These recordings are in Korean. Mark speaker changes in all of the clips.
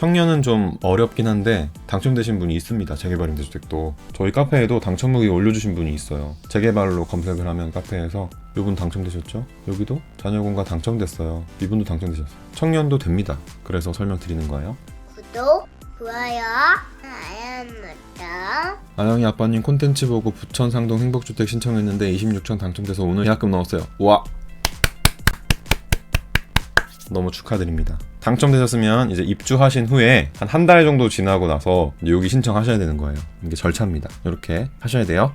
Speaker 1: 청년은 좀 어렵긴 한데 당첨되신 분이 있습니다. 재개발 임대주택도 저희 카페에도 당첨 후기 올려주신 분이 있어요. 재개발로 검색을 하면 카페에서 이분 당첨되셨죠? 여기도 자녀공간 당첨됐어요. 이분도 당첨되셨어요. 청년도 됩니다. 그래서 설명드리는 거예요.
Speaker 2: 구독, 좋아요, 알람부터.
Speaker 1: 아영이 아빠님 콘텐츠 보고 부천 상동 행복주택 신청했는데 26천 당첨돼서 오늘 계약금 넣었어요. 와! 너무 축하드립니다. 당첨되셨으면 이제 입주하신 후에 한 달 정도 지나고 나서 여기 신청하셔야 되는 거예요. 이게 절차입니다. 이렇게 하셔야 돼요.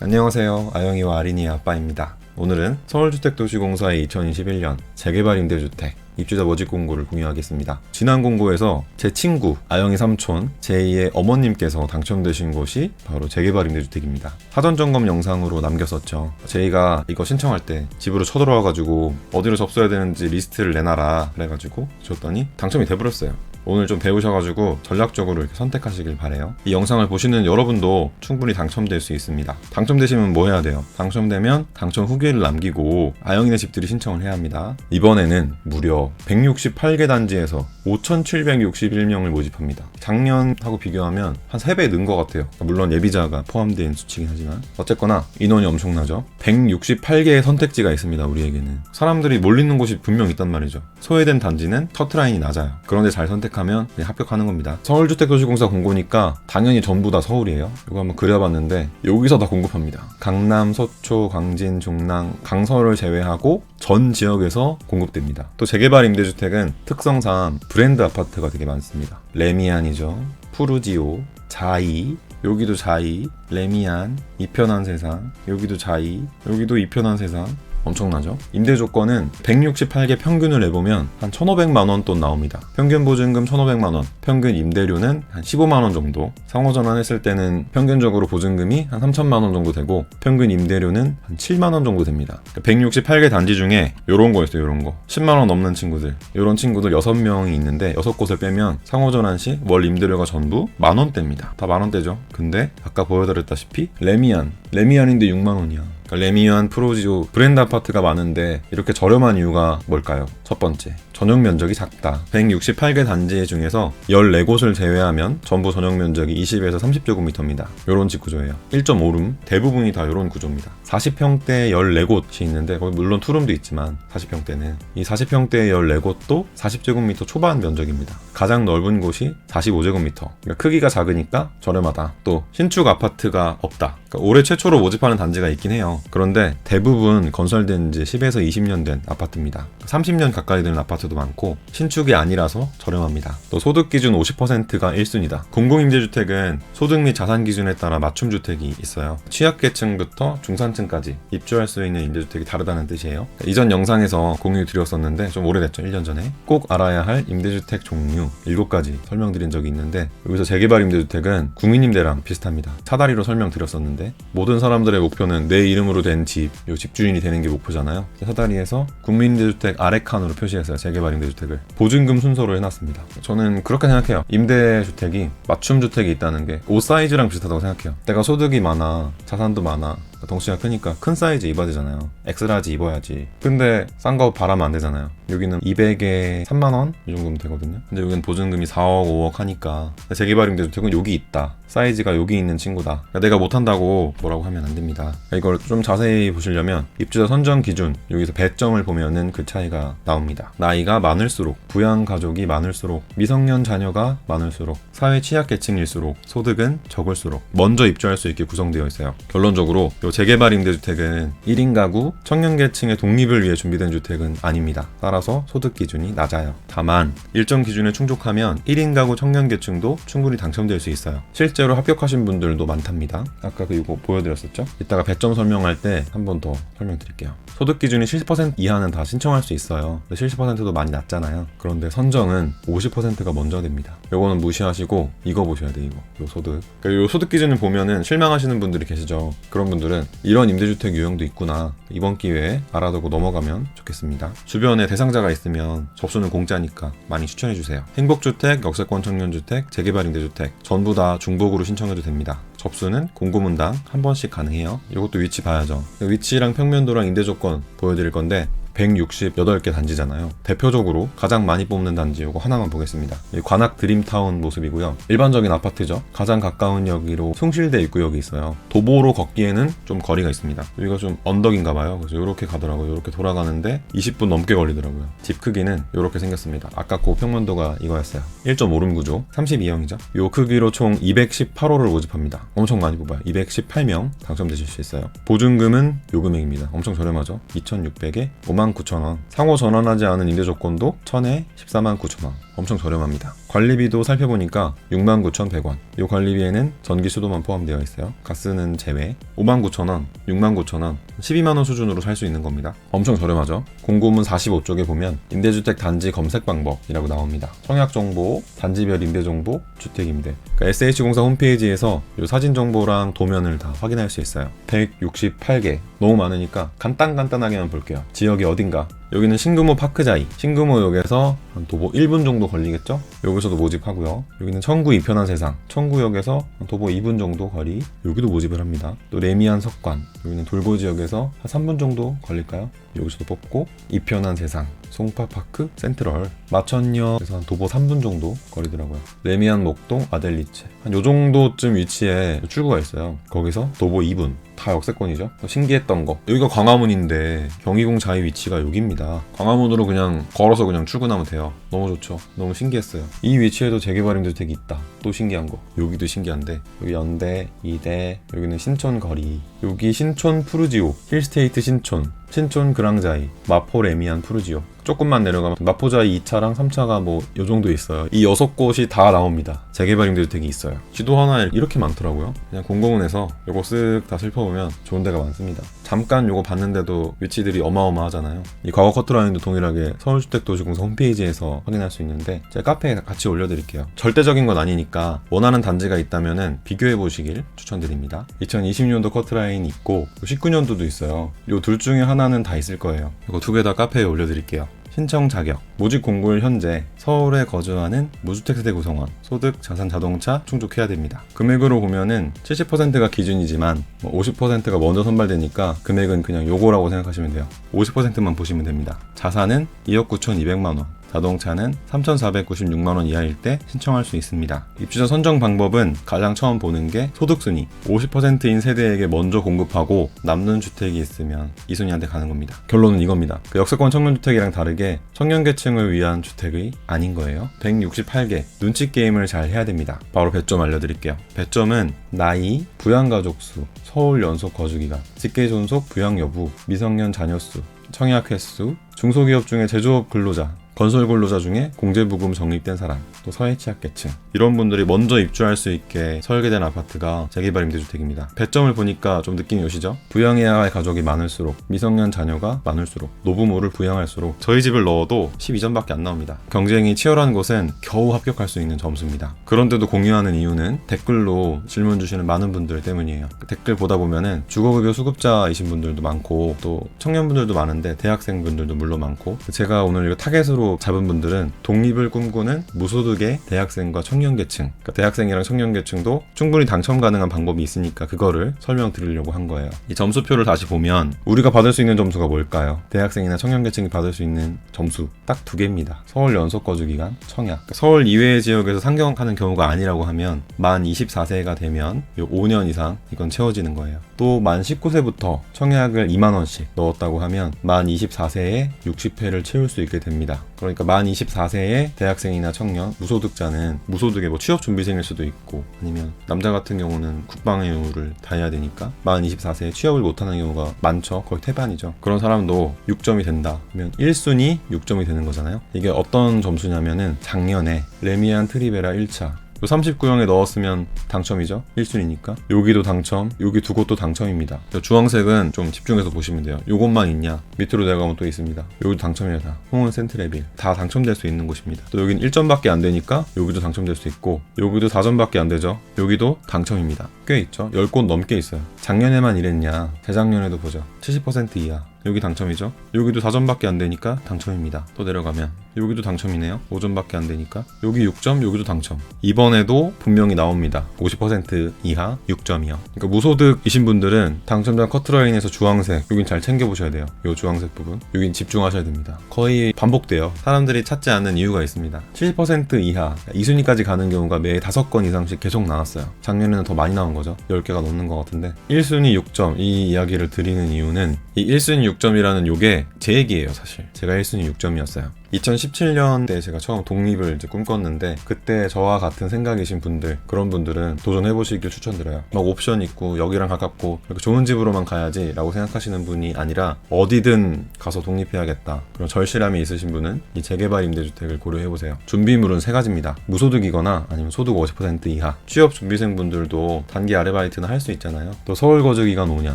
Speaker 1: 안녕하세요. 아영이와 아린이의 아빠입니다. 오늘은 서울주택도시공사의 2021년 재개발 임대주택 입주자 모집 공고를 공유하겠습니다. 지난 공고에서 제 친구 아영이 삼촌 제2의 어머님께서 당첨되신 곳이 바로 재개발 임대주택입니다. 사전 점검 영상으로 남겼었죠. 제이가 이거 신청할 때 집으로 쳐들어와가지고 어디로 접수해야 되는지 리스트를 내놔라 그래가지고 줬더니 당첨이 돼버렸어요. 오늘 좀 배우셔가지고 전략적으로 이렇게 선택하시길 바래요. 이 영상을 보시는 여러분도 충분히 당첨될 수 있습니다. 당첨되시면 뭐 해야 돼요? 당첨되면 당첨 후기를 남기고 아영이네 집들이 신청을 해야 합니다. 이번에는 무려 168개 단지에서 5,761명을 모집합니다. 작년하고 비교하면 한 3배 는 것 같아요. 물론 예비자가 포함된 수치긴 하지만 어쨌거나 인원이 엄청나죠. 168개의 선택지가 있습니다. 우리에게는 사람들이 몰리는 곳이 분명 있단 말이죠. 소외된 단지는 커트라인이 낮아요. 그런데 잘 선택하면 합격하는 겁니다. 서울주택도시공사 공고니까 당연히 전부 다 서울이에요. 이거 한번 그려봤는데 여기서 다 공급합니다. 강남, 서초, 광진, 중랑, 강서를 제외하고 전 지역에서 공급됩니다. 또 재개발 임대주택은 특성상 브랜드 아파트가 되게 많습니다. 레미안이죠. 푸르지오, 자이, 여기도 자이, 레미안, 이편한 세상, 여기도 자이, 여기도 이편한 세상. 엄청나죠? 임대 조건은 168개 평균을 내보면 한 1,500만원 돈 나옵니다. 평균 보증금 1,500만원, 평균 임대료는 한 15만원 정도, 상호 전환했을 때는 평균적으로 보증금이 한 3,000만원 정도 되고 평균 임대료는 한 7만원 정도 됩니다. 168개 단지 중에 요런 거 있어요. 요런 거 10만원 넘는 친구들, 요런 친구들 6명이 있는데 6곳을 빼면 상호 전환 시 월 임대료가 전부 만원대입니다. 다 만원대죠. 근데 아까 보여드렸다시피 레미안인데 6만원이야. 레미안, 프로지오 브랜드 아파트가 많은데 이렇게 저렴한 이유가 뭘까요? 첫 번째, 전용 면적이 작다. 168개 단지 중에서 14곳을 제외하면 전부 전용 면적이 20에서 30제곱미터입니다. 요런 집 구조예요. 1.5룸, 대부분이 다 요런 구조입니다. 40평대 14곳이 있는데 거기 물론 투룸도 있지만 40평대는 이 40평대 14곳도 40제곱미터 초반 면적입니다. 가장 넓은 곳이 45제곱미터. 그러니까 크기가 작으니까 저렴하다. 또 신축 아파트가 없다. 그러니까 올해 최초로 모집하는 단지가 있긴 해요. 그런데 대부분 건설된 지 10에서 20년 된 아파트입니다. 30년 가까이 되는 아파트도 많고 신축이 아니라서 저렴합니다. 또 소득 기준 50%가 1순위다. 공공임대주택은 소득 및 자산 기준에 따라 맞춤주택이 있어요. 취약계층부터 중산층까지 입주할 수 있는 임대주택이 다르다는 뜻이에요. 이전 영상에서 공유 드렸었는데 좀 오래됐죠. 1년 전에. 꼭 알아야 할 임대주택 종류 7가지 설명드린 적이 있는데 여기서 재개발 임대주택은 국민임대랑 비슷합니다. 사다리로 설명드렸었는데 모든 사람들의 목표는 내 이름으로 된 집, 요 집주인이 되는 게 목표잖아요. 사다리에서 국민임대주택 아래 칸으로 표시했어요. 재개발 임대주택을 보증금 순서로 해놨습니다. 저는 그렇게 생각해요. 임대주택이 맞춤주택이 있다는 게 옷 사이즈랑 비슷하다고 생각해요. 내가 소득이 많아, 자산도 많아, 덩치가 크니까 큰 사이즈 입어야 되잖아요. 엑스라지 입어야지. 근데 싼 거 바라면 안 되잖아요. 여기는 200에 3만원? 이 정도면 되거든요. 근데 여기는 보증금이 4억, 5억 하니까 재개발 임대주택은 여기 있다. 사이즈가 여기 있는 친구다. 그러니까 내가 못한다고 뭐라고 하면 안 됩니다. 그러니까 이걸 좀 자세히 보시려면 입주자 선정 기준, 여기서 배점을 보면은 그 차이가 나옵니다. 나이가 많을수록, 부양 가족이 많을수록, 미성년 자녀가 많을수록, 사회 취약계층일수록, 소득은 적을수록 먼저 입주할 수 있게 구성되어 있어요. 결론적으로 이 재개발 임대주택은 1인 가구, 청년계층의 독립을 위해 준비된 주택은 아닙니다. 따라서 소득 기준이 낮아요. 다만 일정 기준에 충족하면 1인 가구 청년계층도 충분히 당첨될 수 있어요. 실제로 합격하신 분들도 많답니다. 아까 이거 보여드렸었죠? 이따가 배점 설명할 때 한 번 더 설명드릴게요. 소득 기준이 70% 이하는 다 신청할 수 있어요. 70%도 많이 낮잖아요. 그런데 선정은 50%가 먼저 됩니다. 요거는 무시하시고 이거 보셔야 돼요. 요 소득. 그러니까 요 소득 기준을 보면은 실망하시는 분들이 계시죠. 그런 분들은 이런 임대주택 유형도 있구나. 이번 기회에 알아두고 넘어가면 좋겠습니다. 주변에 대상자가 있으면 접수는 공짜니까 많이 추천해주세요. 행복주택, 역세권 청년주택, 재개발 임대주택 전부 다 중복으로 신청해도 됩니다. 접수는 공고문당 한 번씩 가능해요. 이것도 위치 봐야죠. 위치랑 평면도랑 임대 조건 보여드릴 건데 168개 단지잖아요. 대표적으로 가장 많이 뽑는 단지 요거 하나만 보겠습니다. 관악 드림타운 모습이고요. 일반적인 아파트죠. 가장 가까운 여기로 숭실대 입구역이 있어요. 도보로 걷기에는 좀 거리가 있습니다. 여기가 좀 언덕인가봐요. 그래서 이렇게 가더라고요. 이렇게 돌아가는데 20분 넘게 걸리더라고요. 집 크기는 이렇게 생겼습니다. 아까 그 평면도가 이거였어요. 1.5룸 구조 32형이죠. 요 크기로 총 218호를 모집합니다. 엄청 많이 뽑아요. 218명 당첨되실 수 있어요. 보증금은 요 금액입니다. 엄청 저렴하죠. 2,600에 59,000원. 상호 전환하지 않은 임대 조건도 1,000에 149,000원. 엄청 저렴합니다. 관리비도 살펴보니까 69,100원. 이 관리비에는 전기 수도만 포함되어 있어요. 가스는 제외. 59,000원, 69,000원, 12만원 수준으로 살 수 있는 겁니다. 엄청 저렴하죠. 공고문 45쪽에 보면 임대주택 단지 검색 방법이라고 나옵니다. 청약 정보, 단지별 임대 정보, 주택 임대. 그러니까 SH공사 홈페이지에서 이 사진 정보랑 도면을 다 확인할 수 있어요. 168개. 너무 많으니까 간단하게만 볼게요. 지역이 어딘가. 여기는 신금호 파크자이, 신금호역에서 한 도보 1분 정도 걸리겠죠? 여기서도 모집하고요. 여기는 청구 이편한 세상, 청구역에서 한 도보 2분 정도 거리, 여기도 모집을 합니다. 또 레미안 석관, 여기는 돌고지역에서 한 3분 정도 걸릴까요? 여기서도 뽑고, 이편한 세상, 송파파크, 센트럴, 마천역에서 한 도보 3분 정도 거리더라고요. 레미안 목동, 아델리체, 한 요 정도쯤 위치에 출구가 있어요. 거기서 도보 2분. 다 역세권이죠. 신기했던 거, 여기가 광화문인데 경희궁 자리 위치가 여기입니다. 광화문으로 그냥 걸어서 그냥 출근하면 돼요. 너무 좋죠. 너무 신기했어요. 이 위치에도 재개발 임대주택이 있다. 또 신기한 거, 여기도 신기한데, 여기 연대, 이대, 여기는 신촌 거리, 여기 신촌 푸르지오, 힐스테이트 신촌, 신촌 그랑자이, 마포 레미안 푸르지오. 조금만 내려가면 마포자이 2차랑 3차가 뭐 요 정도 있어요. 이 6곳이 다 나옵니다. 재개발 임대주택이 있어요. 지도 하나에 이렇게 많더라고요. 그냥 공공원에서 요거 쓱 다 살펴보면 좋은 데가 많습니다. 잠깐 요거 봤는데도 위치들이 어마어마하잖아요. 이 과거 커트라인도 동일하게 서울주택도시공사 홈페이지에서 확인할 수 있는데 제가 카페에 같이 올려드릴게요. 절대적인 건 아니니까 원하는 단지가 있다면은 비교해 보시길 추천드립니다. 2020년도 커트라인이 있고 19년도도 있어요. 요 둘 중에 하나는 다 있을 거예요. 이거 두 개 다 카페에 올려드릴게요. 신청 자격, 모집 공고일 현재 서울에 거주하는 무주택 세대 구성원, 소득, 자산, 자동차 충족해야 됩니다. 금액으로 보면은 70%가 기준이지만 50%가 먼저 선발되니까 금액은 그냥 요거라고 생각하시면 돼요. 50%만 보시면 됩니다. 자산은 2억 9,200만원, 자동차는 3,496만원 이하일 때 신청할 수 있습니다. 입주자 선정 방법은 가장 처음 보는 게 소득순위, 50%인 세대에게 먼저 공급하고 남는 주택이 있으면 이 순위한테 가는 겁니다. 결론은 이겁니다. 그 역세권 청년주택이랑 다르게 청년계층을 위한 주택이 아닌 거예요. 168개, 눈치 게임을 잘 해야 됩니다. 바로 배점 알려드릴게요. 배점은 나이, 부양가족수, 서울 연속 거주기간, 직계존속 부양 여부, 미성년 자녀 수, 청약 횟수, 중소기업 중에 제조업 근로자, 건설 근로자 중에 공제부금 적립된 사람, 또 사회취약계층, 이런 분들이 먼저 입주할 수 있게 설계된 아파트가 재개발 임대주택입니다. 배점을 보니까 좀 느낌이 오시죠? 부양해야 할 가족이 많을수록, 미성년 자녀가 많을수록, 노부모를 부양할수록 저희 집을 넣어도 12점밖에 안 나옵니다. 경쟁이 치열한 곳은 겨우 합격할 수 있는 점수입니다. 그런데도 공유하는 이유는 댓글로 질문 주시는 많은 분들 때문이에요. 댓글 보다 보면은 주거급여 수급자이신 분들도 많고 또 청년분들도 많은데 대학생분들도 물론 많고, 제가 오늘 이거 타겟으로 잡은 분들은 독립을 꿈꾸는 무소득의 대학생과 청년계층, 그러니까 대학생이랑 청년계층도 충분히 당첨 가능한 방법이 있으니까 그거를 설명드리려고 한 거예요. 이 점수표를 다시 보면 우리가 받을 수 있는 점수가 뭘까요? 대학생이나 청년계층이 받을 수 있는 점수 딱 2개입니다. 서울 연속 거주기간, 청약. 그러니까 서울 이외의 지역에서 상경하는 경우가 아니라고 하면 만 24세가 되면 5년 이상 이건 채워지는 거예요. 또 만 19세부터 청약을 2만원씩 넣었다고 하면 만 24세에 60회를 채울 수 있게 됩니다. 그러니까 만 24세의 대학생이나 청년, 무소득자는 무소득의 뭐 취업준비생일 수도 있고, 아니면 남자 같은 경우는 국방의 의무를 다해야 되니까 만 24세에 취업을 못하는 경우가 많죠. 거의 태반이죠. 그런 사람도 6점이 된다 그러면 1순위 6점이 되는 거잖아요. 이게 어떤 점수냐면은 작년에 레미안 트리베라 1차 39형에 넣었으면 당첨이죠. 1순위니까. 여기도 당첨, 여기 두 곳도 당첨입니다. 주황색은 좀 집중해서 보시면 돼요. 요것만 있냐? 밑으로 내려가면 또 있습니다. 여기도 당첨이에요. 다. 홍은 센트레빌. 다 당첨될 수 있는 곳입니다. 또 여긴 1점밖에 안 되니까 여기도 당첨될 수 있고, 여기도 4점밖에 안 되죠. 여기도 당첨입니다. 꽤 있죠. 10곳 넘게 있어요. 작년에만 이랬냐? 재작년에도 보죠. 70% 이하. 여기 당첨이죠. 여기도 4점밖에 안 되니까 당첨입니다. 또 내려가면 여기도 당첨이네요. 5점밖에 안 되니까 여기 6점, 여기도 당첨. 이번에도 분명히 나옵니다. 50% 이하 6점이요. 그러니까 무소득이신 분들은 당첨자 커트라인에서 주황색, 여긴 잘 챙겨보셔야 돼요. 요 주황색 부분, 여긴 집중하셔야 됩니다. 거의 반복돼요. 사람들이 찾지 않는 이유가 있습니다. 70% 이하 2순위까지 가는 경우가 매 5건 이상씩 계속 나왔어요. 작년에는 더 많이 나온 거죠. 10개가 넘는 것 같은데 1순위 6점 이 이야기를 드리는 이유는 이 1순위 6점이라는 요게 제 얘기예요. 사실 제가 1순위 6점이었어요. 2017년 때 제가 처음 독립을 이제 꿈꿨는데 그때 저와 같은 생각이신 분들, 그런 분들은 도전해보시길 추천드려요. 막 옵션 있고 여기랑 가깝고 이렇게 좋은 집으로만 가야지 라고 생각하시는 분이 아니라 어디든 가서 독립해야겠다, 그런 절실함이 있으신 분은 이 재개발 임대주택을 고려해보세요. 준비물은 3가지입니다. 무소득이거나 아니면 소득 50% 이하, 취업 준비생분들도 단기 아르바이트는 할 수 있잖아요. 또 서울 거주기간 5년,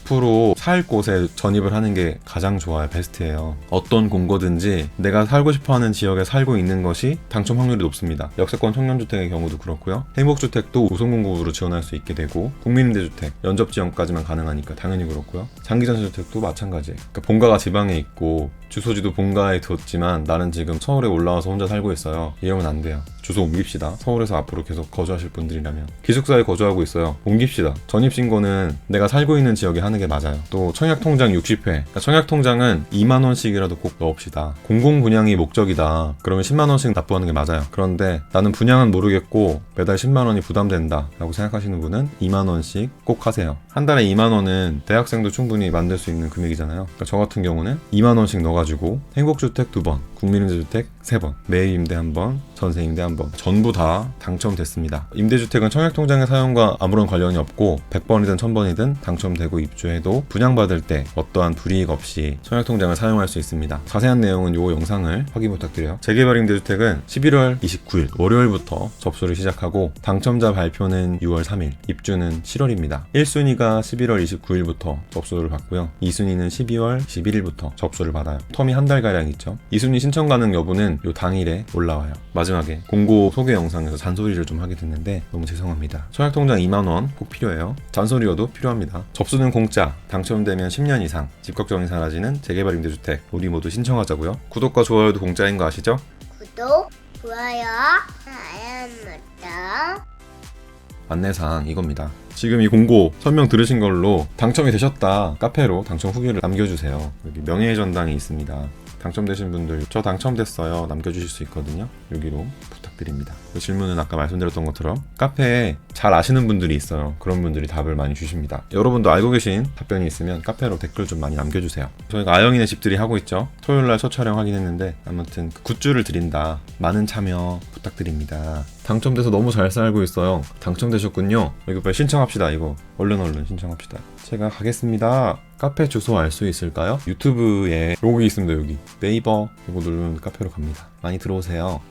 Speaker 1: 앞으로 살 곳에 전입을 하는 게 가장 좋아요. 베스트예요. 어떤 공고든지 내가 살고 싶어하는 지역에 살고 있는 것이 당첨 확률이 높습니다. 역세권 청년주택의 경우도 그렇고요. 행복주택도 우선공급으로 지원할 수 있게 되고, 국민임대주택 연접 지원까지만 가능하니까 당연히 그렇고요. 장기전세주택도 마찬가지예요. 그러니까 본가가 지방에 있고 주소지도 본가에 뒀지만 나는 지금 서울에 올라와서 혼자 살고 있어요. 이러면 안 돼요. 주소 옮깁시다. 서울에서 앞으로 계속 거주하실 분들이라면. 기숙사에 거주하고 있어요. 옮깁시다. 전입신고는 내가 살고 있는 지역에 하는 게 맞아요. 또 청약통장 60회. 그러니까 청약통장은 2만원씩이라도 꼭 넣읍시다. 공공분양이 목적이다. 그러면 10만원씩 납부하는 게 맞아요. 그런데 나는 분양은 모르겠고 매달 10만원이 부담된다 라고 생각하시는 분은 2만원씩 꼭 하세요. 한 달에 2만원은 대학생도 충분히 만들 수 있는 금액이잖아요. 그러니까 저 같은 경우는 2만원씩 넣어가지고 행복주택 2번, 국민임대주택 3번, 매입임대 1번, 전세임대 1번 전부 다 당첨됐습니다. 임대주택은 청약통장의 사용과 아무런 관련이 없고 100번이든 1000번이든 당첨되고 입주해도 분양받을 때 어떠한 불이익 없이 청약통장을 사용할 수 있습니다. 자세한 내용은 이 영상을 확인 부탁드려요. 재개발 임대주택은 11월 29일 월요일부터 접수를 시작하고 당첨자 발표는 6월 3일, 입주는 7월입니다. 1순위가 11월 29일부터 접수를 받고요. 2순위는 12월 11일부터 접수를 받아요. 텀이 한 달가량 있죠. 2순위 신청 가능 여부는 요 당일에 올라와요. 마지막에 공고 소개 영상에서 잔소리를 좀 하게 됐는데 너무 죄송합니다. 청약통장 2만원 꼭 필요해요. 잔소리여도 필요합니다. 접수는 공짜, 당첨되면 10년 이상, 집 걱정이 사라지는 재개발 임대주택, 우리 모두 신청하자고요. 구독과 좋아요도 공짜인 거 아시죠?
Speaker 2: 구독, 좋아요, 알람부터.
Speaker 1: 안내사항 이겁니다. 지금 이 공고 설명 들으신 걸로 당첨이 되셨다 카페로 당첨 후기를 남겨주세요. 여기 명예의 전당이 있습니다. 당첨되신 분들 저 당첨됐어요 남겨주실 수 있거든요. 여기로 부탁드립니다. 그 질문은 아까 말씀드렸던 것처럼 카페에 잘 아시는 분들이 있어요. 그런 분들이 답을 많이 주십니다. 여러분도 알고 계신 답변이 있으면 카페로 댓글 좀 많이 남겨주세요. 저희가 아영이네 집들이 하고 있죠. 토요일날 첫 촬영 하긴 했는데 아무튼 그 굿즈를 드린다. 많은 참여 부탁드립니다. 당첨돼서 너무 잘 살고 있어요. 당첨되셨군요. 이거 빨리 신청합시다. 이거 얼른 신청합시다. 제가 가겠습니다. 카페 주소 알 수 있을까요? 유튜브에 로고 있습니다. 여기 네이버 이거 누르면 카페로 갑니다. 많이 들어오세요.